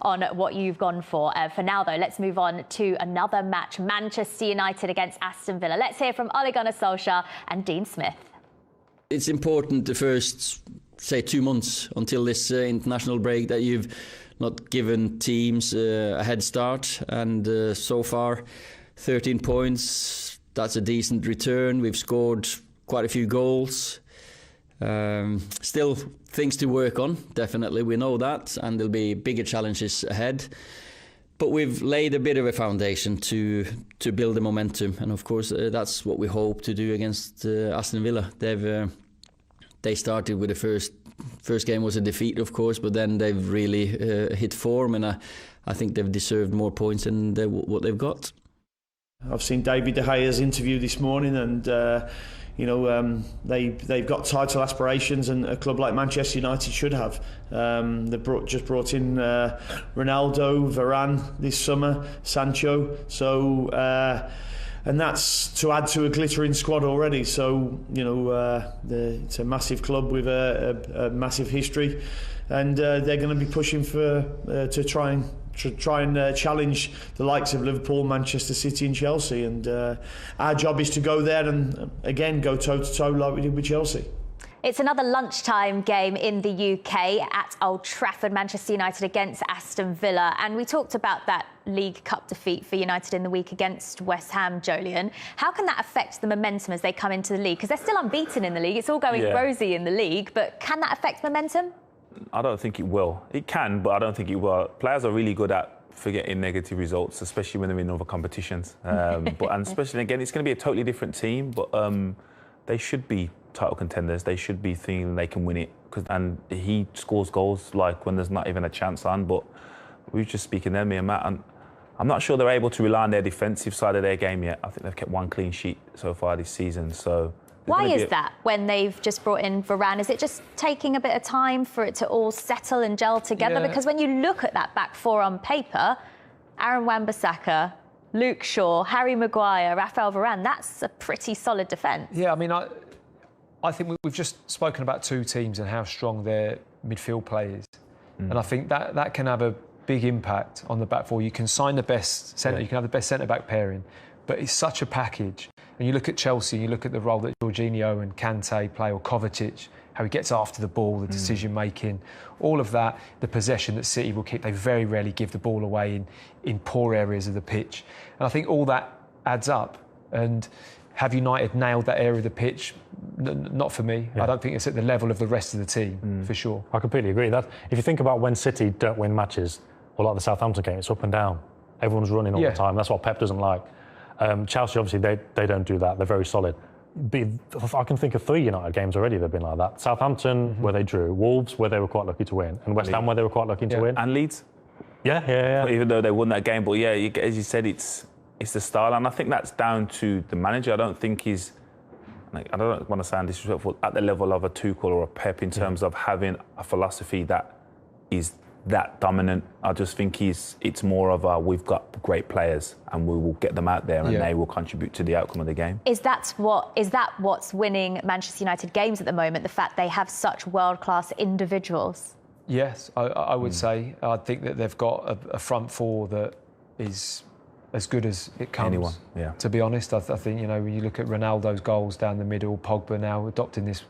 on what you've gone for. For now, though, let's move on to another match, Manchester United against Aston Villa. Let's hear from Ole Gunnar Solskjaer and Dean Smith. It's important the first, say, 2 months until this international break that you've not given teams a head start, and so far 13 points, that's a decent return. We've scored quite a few goals. Still things to work on, definitely, we know that, and there'll be bigger challenges ahead. But we've laid a bit of a foundation to build the momentum, and of course that's what we hope to do against Aston Villa. They started with the first game was a defeat, of course, but then they've really hit form, and I think they've deserved more points than what they've got. I've seen David De Gea's interview this morning, and they've got title aspirations, and a club like Manchester United should have. They've just brought in Ronaldo, Varane this summer, Sancho. So, and that's to add to a glittering squad already. So, it's a massive club with a massive history, and they're going to be pushing to try and challenge the likes of Liverpool, Manchester City and Chelsea, and our job is to go there and again go toe-to-toe like we did with Chelsea. It's another lunchtime game in the UK at Old Trafford, Manchester United against Aston Villa. And we talked about that League Cup defeat for United in the week against West Ham, Jolyon. How can that affect the momentum as they come into the league? Because they're still unbeaten in the league. It's all going rosy in the league, but can that affect momentum? I don't think it will. It can, but I don't think it will. Players are really good at forgetting negative results, especially when they're in other competitions. And especially, again, it's going to be a totally different team, but they should be title contenders. They should be thinking they can win it. And he scores goals like when there's not even a chance on. But we were just speaking there, me and Matt, and I'm not sure they're able to rely on their defensive side of their game yet. I think they've kept one clean sheet so far this season. So. Why is that when they've just brought in Varane? Is it just taking a bit of time for it to all settle and gel together? Yeah. Because when you look at that back four on paper, Aaron Wan-Bissaka, Luke Shaw, Harry Maguire, Raphael Varane, that's a pretty solid defence. Yeah, I mean, I think we've just spoken about two teams and how strong their midfield play is. And I think that can have a big impact on the back four. You can sign the best centre, you can have the best centre-back pairing, but it's such a package. And you look at Chelsea, you look at the role that Jorginho and Kante play, or Kovacic, how he gets after the ball, the decision-making, all of that, the possession that City will keep. They very rarely give the ball away in poor areas of the pitch. And I think all that adds up. And have United nailed that area of the pitch? Not for me. Yeah. I don't think it's at the level of the rest of the team, for sure. I completely agree. That if you think about when City don't win matches, or like the Southampton game, it's up and down. Everyone's running all the time. That's what Pep doesn't like. Chelsea, obviously, they don't do that. They're very solid. I can think of 3 United games already that have been like that. Southampton, where they drew. Wolves, where they were quite lucky to win. And West Ham, where they were quite lucky to win. And Leeds. Yeah. Even though they won that game. But yeah, as you said, it's the style. And I think that's down to the manager. I don't think he's... I don't want to sound disrespectful, at the level of a Tuchel or a Pep in terms of having a philosophy that is that dominant. I just think it's more of we've got great players and we will get them out there and they will contribute to the outcome of the game. Is that what's winning Manchester United games at the moment, the fact they have such world-class individuals? Yes, I would say. I think that they've got a front four that is as good as it comes. Anyone, to be honest, I think, when you look at Ronaldo's goals down the middle, Pogba now adopting this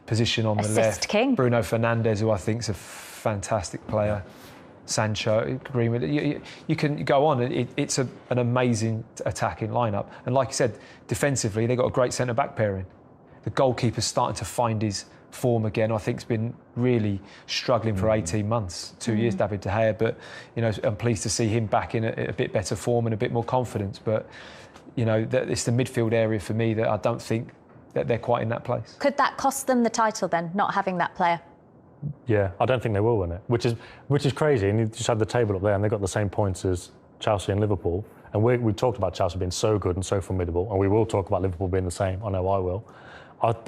position on the left. King. Bruno Fernandes, who I think is a fantastic player. Sancho, Greenwood. You can go on. It's an amazing attacking lineup. And like you said, defensively, they've got a great centre-back pairing. The goalkeeper's starting to find his form again. I think he's been really struggling for 18 months, 2 years, David De Gea. But, I'm pleased to see him back in a bit better form and a bit more confidence. But, it's the midfield area for me that I don't think that they're quite in that place. Could that cost them the title then, not having that player? Yeah, I don't think they will win it, which is crazy. And you just had the table up there, and they've got the same points as Chelsea and Liverpool. And we talked about Chelsea being so good and so formidable, and we will talk about Liverpool being the same. I know I will.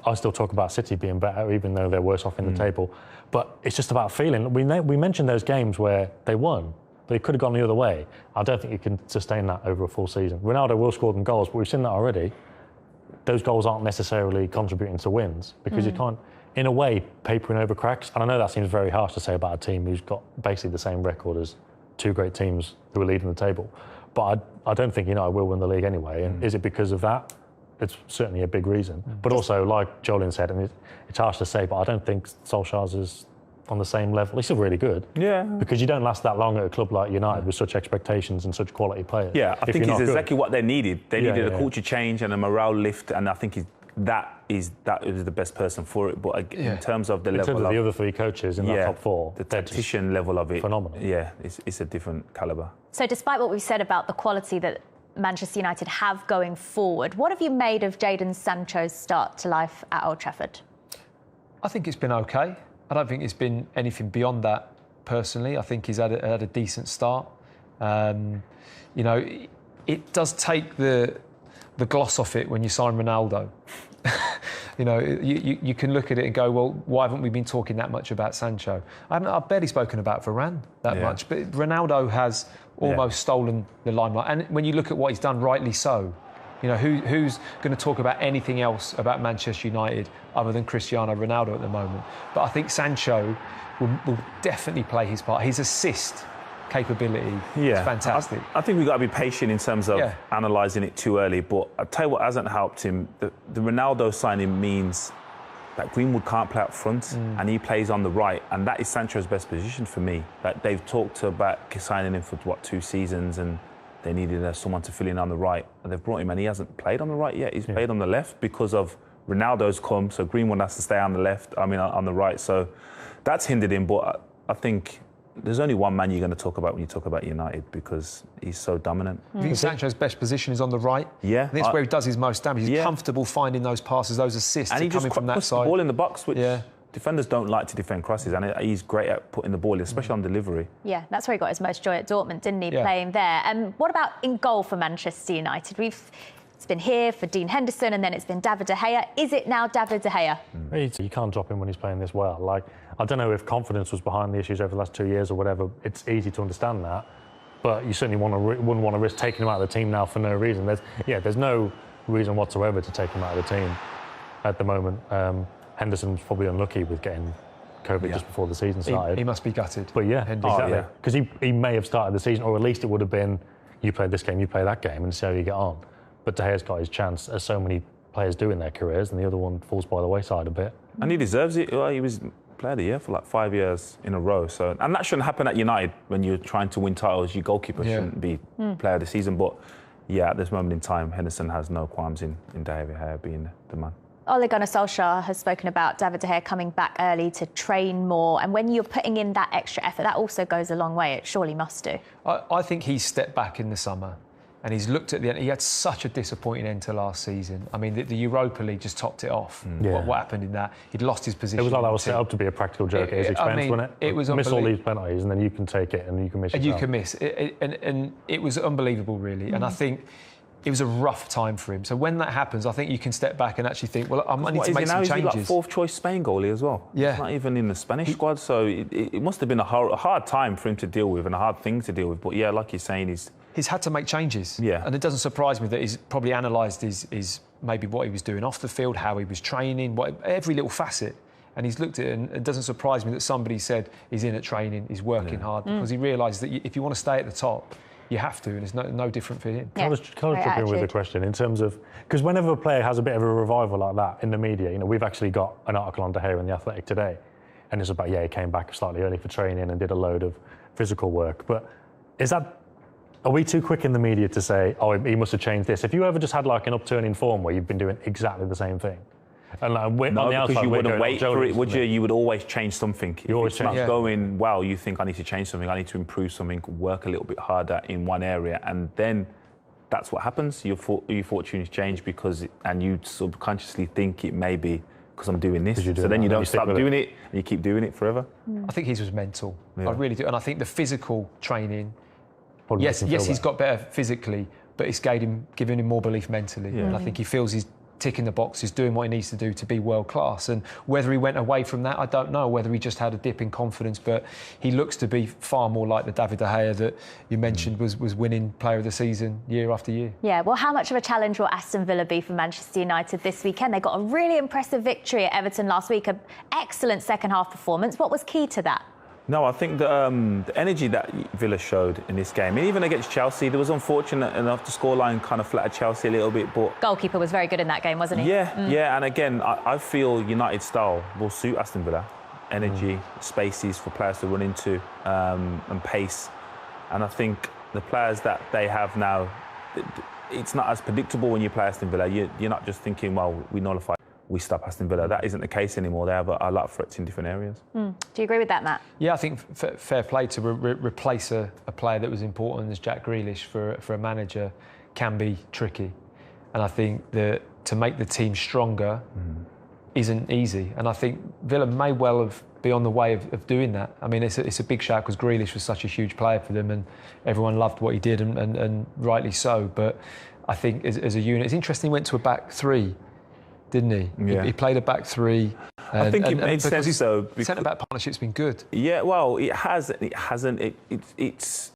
I still talk about City being better, even though they're worse off in the table. But it's just about feeling. We mentioned those games where they won, but it could have gone the other way. I don't think you can sustain that over a full season. Ronaldo will score them goals, but we've seen that already. Those goals aren't necessarily contributing to wins because you can't. in a way, papering over cracks. And I know that seems very harsh to say about a team who's got basically the same record as two great teams who are leading the table. But I don't think United will win the league anyway. And is it because of that? It's certainly a big reason. But also, like Jolien said, and it's harsh to say, but I don't think Solskjaer's is on the same level. He's still really good. Yeah. Because you don't last that long at a club like United with such expectations and such quality players. Yeah, I think he's exactly what they needed. They needed a culture change and a morale lift, and I think that is the best person for it. But in terms of the level of the other three coaches in that top four, the tactician level of it, phenomenal. Yeah, it's a different calibre. So despite what we've said about the quality that Manchester United have going forward, what have you made of Jadon Sancho's start to life at Old Trafford? I think it's been okay. I don't think it's been anything beyond that, personally. I think he's had a decent start. You know, it does take the gloss off it when you sign Ronaldo. You know, you can look at it and go, well, why haven't we been talking that much about Sancho? I've barely spoken about Varane that much, but Ronaldo has almost stolen the limelight. And when you look at what he's done, rightly so. You know, who's going to talk about anything else about Manchester United other than Cristiano Ronaldo at the moment? But I think Sancho will definitely play his part. His assist capability is fantastic. I think we've got to be patient in terms of analysing it too early. But I'll tell you what hasn't helped him. The Ronaldo signing means that Greenwood can't play up front and he plays on the right. And that is Sancho's best position for me. Like, they've talked about signing him for, 2 seasons, and they needed someone to fill in on the right. And they've brought him, and he hasn't played on the right yet. He's played on the left because of Ronaldo's come. So Greenwood has to stay on the left, on the right. So that's hindered him. But I think there's only one man you're going to talk about when you talk about United, because he's so dominant. I think Sancho's best position is on the right. Yeah. I think it's where he does his most damage. He's comfortable finding those passes, those assists, and he coming from that puts side. The ball in the box, which defenders don't like to defend crosses, and he's great at putting the ball, especially on delivery. Yeah, that's where he got his most joy at Dortmund, didn't he, playing there? What about in goal for Manchester United? It's been here for Dean Henderson, and then it's been David De Gea. Is it now David De Gea? You can't drop him when he's playing this well. Like, I don't know if confidence was behind the issues over the last 2 years or whatever. It's easy to understand that, but you certainly wouldn't want to risk taking him out of the team now for no reason. There's no reason whatsoever to take him out of the team at the moment. Henderson's probably unlucky with getting COVID just before the season started. He must be gutted. But exactly. Because he may have started the season, or at least it would have been, you play this game, you play that game, and see how you get on. But De Gea's got his chance, as so many players do in their careers, and the other one falls by the wayside a bit. And he deserves it. Well, he was Player of the Year for like 5 years in a row. So, and that shouldn't happen at United when you're trying to win titles. Your goalkeeper shouldn't be Player of the Season. But at this moment in time, Henderson has no qualms in David De Gea being the man. Ole Gunnar Solskjaer has spoken about David De Gea coming back early to train more. And when you're putting in that extra effort, that also goes a long way. It surely must do. I think he's stepped back in the summer. And he's looked at the end. He had such a disappointing end to last season. I mean, the Europa League just topped it off. What happened in that? He'd lost his position. It was like that was set up to be a practical joke at his expense, wasn't it? It was miss all these penalties, and then you can take it, and you can miss. And you can miss. And it was unbelievable, really. And I think it was a rough time for him. So when that happens, I think you can step back and actually think, well, I need to make some changes. He's like fourth choice Spain goalie as well. Yeah. He's not even in the Spanish squad, so it must have been a hard time for him to deal with and a hard thing to deal with. But like you're saying, he's had to make changes. Yeah. And it doesn't surprise me that he's probably analysed his maybe what he was doing off the field, how he was training, every little facet. And he's looked at it, and it doesn't surprise me that somebody said he's in at training, he's working hard, because he realises that if you want to stay at the top, you have to, and it's no different for him. Can I just jump in with a question in terms of, because whenever a player has a bit of a revival like that in the media, we've actually got an article on De Gea in The Athletic today, and it's about, he came back slightly early for training and did a load of physical work. But are we too quick in the media to say, he must have changed this? If you ever just had like an upturn in form where you've been doing exactly the same thing, and because you wouldn't wait for it, would you? You would always change something. You always change. It's not going well. You think, I need to change something. I need to improve something. Work a little bit harder in one area, and then that's what happens. Your fortunes change and you subconsciously think it may be because I'm doing this. So then you don't stop doing it, and you keep doing it forever. I think his was mental. I really do, and I think the physical training. Probably yes, he's got better physically, but it's giving him more belief mentally, and I think he feels he's ticking the boxes, doing what he needs to do to be world class. And whether he went away from that, I don't know. Whether he just had a dip in confidence, but he looks to be far more like the David De Gea that you mentioned was winning Player of the Season year after year. Yeah, well, how much of a challenge will Aston Villa be for Manchester United this weekend? They got a really impressive victory at Everton last week, an excellent second half performance. What was key to that? No, I think the energy that Villa showed in this game, and even against Chelsea, there was unfortunate enough the scoreline kind of flattered Chelsea a little bit, but Goalkeeper was very good in that game, wasn't he? Yeah, and again, I feel United style will suit Aston Villa. Energy, spaces for players to run into, and pace. And I think the players that they have now, it's not as predictable when you play Aston Villa. You're not just thinking, well, we nullify, we stop Aston Villa. That isn't the case anymore. They have a lot of threats in different areas. Do you agree with that, Matt? Yeah, I think fair play to replace a player that was important as Jack Grealish for a manager can be tricky. And I think that to make the team stronger isn't easy. And I think Villa may well have be on the way of doing that. I mean, it's a big shout because Grealish was such a huge player for them and everyone loved what he did and rightly so. But I think as a unit, it's interesting he went to a back three, didn't he? Yeah. He played a back three. I think it made sense though. Centre-back partnership's been good. Yeah, well, it has. It hasn't. It's